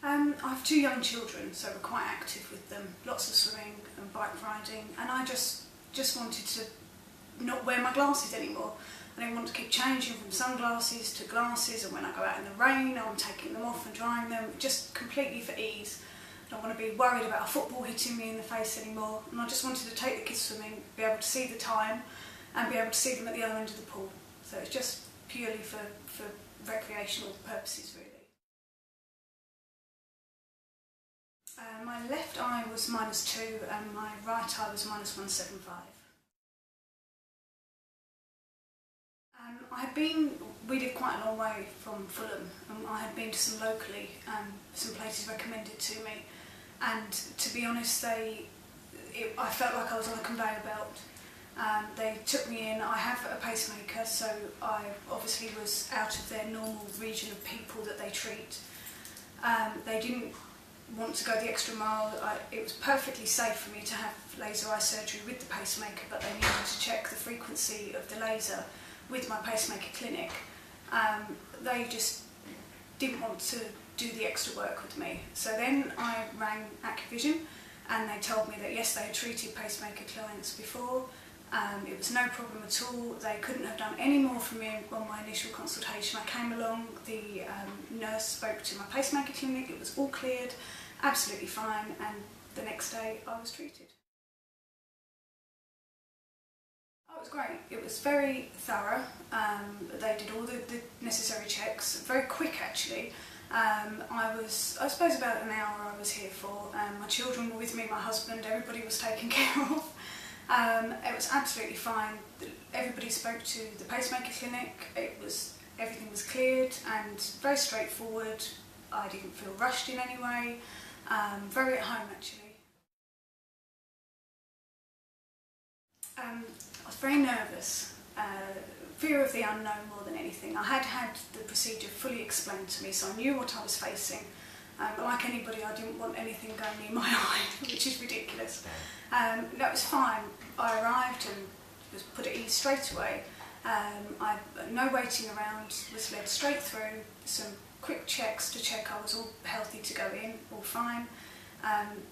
I have two young children, so we're quite active with them. Lots of swimming and bike riding, and I just wanted to not wear my glasses anymore. I didn't want to keep changing from sunglasses to glasses, and when I go out in the rain I'm taking them off and drying them, just completely for ease. I don't want to be worried about a football hitting me in the face anymore, and I just wanted to take the kids swimming, be able to see the time and be able to see them at the other end of the pool. So it's just purely for recreational purposes really. My left eye was -2 and my right eye was -175. We live quite a long way from Fulham, and I had been to some locally, some places recommended to me, and to be honest I felt like I was on a conveyor belt. They took me in. I have a pacemaker, so I obviously was out of their normal region of people that they treat. They didn't want to go the extra mile. It was perfectly safe for me to have laser eye surgery with the pacemaker, but they needed to check the frequency of the laser with my pacemaker clinic. They just didn't want to do the extra work with me. So then I rang Accuvision, and they told me that yes, they had treated pacemaker clients before. It was no problem at all. They couldn't have done any more for me on my initial consultation. I came along, the nurse spoke to my pacemaker clinic, it was all cleared, absolutely fine, and the next day I was treated. Oh, it was great. It was very thorough. They did all the necessary checks, very quick actually. I suppose about an hour I was here for. My children were with me, my husband, everybody was taken care of. It was absolutely fine. Everybody spoke to the pacemaker clinic. Everything was cleared and very straightforward. I didn't feel rushed in any way. Very at home actually. I was very nervous. Fear of the unknown more than anything. I had had the procedure fully explained to me, so I knew what I was facing. Like anybody, I didn't want anything going near my eye, which is ridiculous. That was fine. I arrived and was put at ease straight away. No waiting around, was led straight through, some quick checks to check I was all healthy to go in, all fine.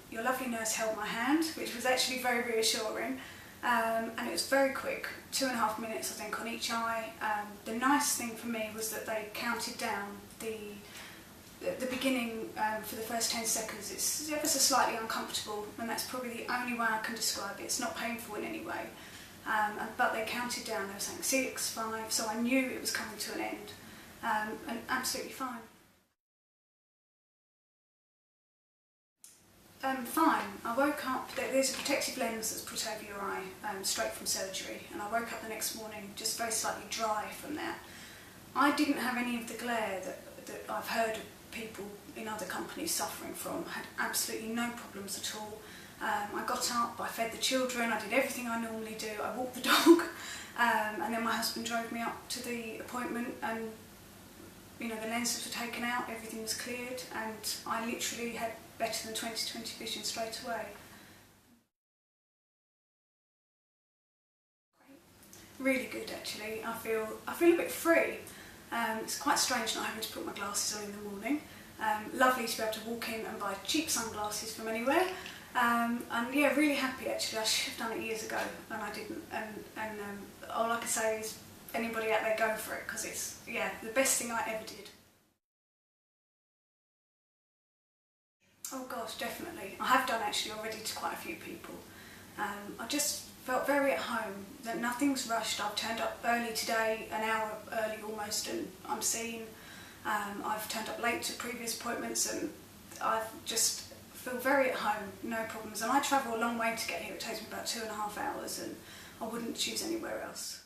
Your lovely nurse held my hand, which was actually very reassuring. And it was very quick, 2.5 minutes I think on each eye. The nice thing for me was that they counted down the beginning for the first 10 seconds. It's ever so slightly uncomfortable, and that's probably the only way I can describe it. It's not painful in any way, but they counted down. They were saying 6, 5, so I knew it was coming to an end, and absolutely fine. Fine. I woke up, there's a protective lens that's put over your eye straight from surgery, and I woke up the next morning just very slightly dry from that. I didn't have any of the glare that I've heard of people in other companies suffering from. I had absolutely no problems at all. I got up, I fed the children, I did everything I normally do, I walked the dog, and then my husband drove me up to the appointment, and the lenses were taken out, everything was cleared, and I literally had better than 20/20 vision straight away. Really good actually. I feel a bit free. It's quite strange not having to put my glasses on in the morning. Lovely to be able to walk in and buy cheap sunglasses from anywhere. And yeah, really happy actually. I should have done it years ago and I didn't. And all I can say is anybody out there, go for it, because it's the best thing I ever did. Oh gosh, definitely. I have done actually already to quite a few people. I just felt very at home, that nothing's rushed. I've turned up early today, an hour early almost, and I'm seen. I've turned up late to previous appointments, and I just feel very at home, no problems. And I travel a long way to get here. It takes me about 2.5 hours, and I wouldn't choose anywhere else.